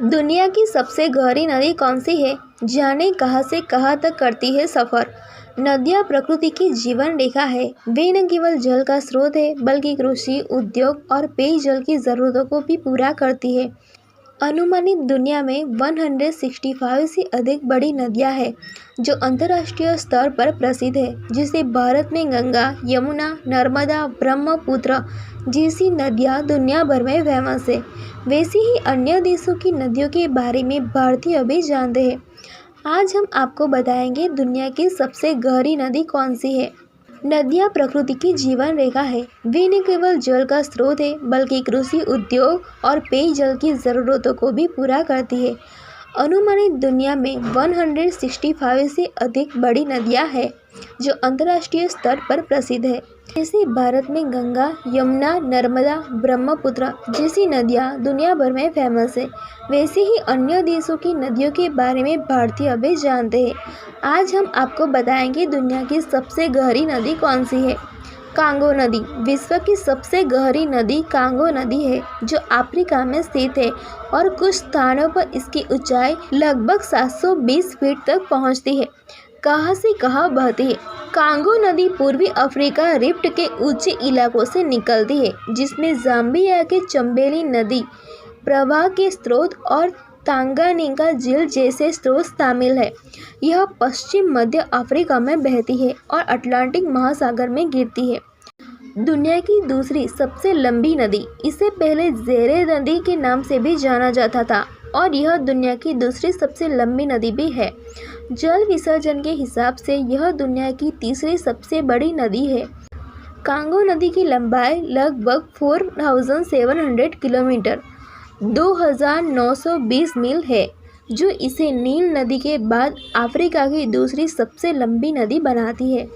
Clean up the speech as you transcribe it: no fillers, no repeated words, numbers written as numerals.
दुनिया की सबसे गहरी नदी कौन सी है? जाने कहाँ से कहाँ तक करती है सफ़र। नदियाँ प्रकृति की जीवन रेखा है। वे न केवल जल का स्रोत है बल्कि कृषि, उद्योग और पेयजल की ज़रूरतों को भी पूरा करती है। अनुमानित दुनिया में 165 से अधिक बड़ी नदियाँ हैं जो अंतर्राष्ट्रीय स्तर पर प्रसिद्ध है, जिसे भारत में गंगा, यमुना, नर्मदा, ब्रह्मपुत्र जैसी नदियाँ दुनिया भर में फेमस है। वैसे ही अन्य देशों की नदियों के बारे में भारतीय भी जानते हैं। आज हम आपको बताएंगे दुनिया की सबसे गहरी नदी कौन सी है। नदियाँ प्रकृति की जीवन रेखा है। वे न केवल जल का स्रोत है बल्कि कृषि, उद्योग और पेयजल की ज़रूरतों को भी पूरा करती है। अनुमानित दुनिया में 165 से अधिक बड़ी नदियाँ हैं जो अंतर्राष्ट्रीय स्तर पर प्रसिद्ध है। जैसे भारत में गंगा, यमुना, नर्मदा, ब्रह्मपुत्र जैसी नदियाँ दुनिया भर में फेमस है, वैसे ही अन्य देशों की नदियों के बारे में भारतीय भी जानते हैं। आज हम आपको बताएंगे दुनिया की सबसे गहरी नदी कौन सी है। कांगो नदी विश्व की सबसे गहरी नदी कांगो नदी है जो अफ्रीका में स्थित है और कुछ स्थानों पर इसकी ऊंचाई लगभग 720 फीट तक पहुंचती है। कहाँ से कहाँ बहती है? कांगो नदी पूर्वी अफ्रीका रिफ्ट के ऊंचे इलाकों से निकलती है, जिसमें जाम्बिया के चंबेली नदी प्रवाह के स्रोत और तांगानिका झील जैसे स्रोत शामिल है। यह पश्चिम मध्य अफ्रीका में बहती है और अटलांटिक महासागर में गिरती है। दुनिया की दूसरी सबसे लंबी नदी, इसे पहले ज़ेरे नदी के नाम से भी जाना जाता था और यह दुनिया की दूसरी सबसे लंबी नदी भी है। जल विसर्जन के हिसाब से यह दुनिया की तीसरी सबसे बड़ी नदी है। कांगो नदी की लंबाई लगभग 4700 किलोमीटर 2920 मील है, जो इसे नील नदी के बाद अफ्रीका की दूसरी सबसे लंबी नदी बनाती है।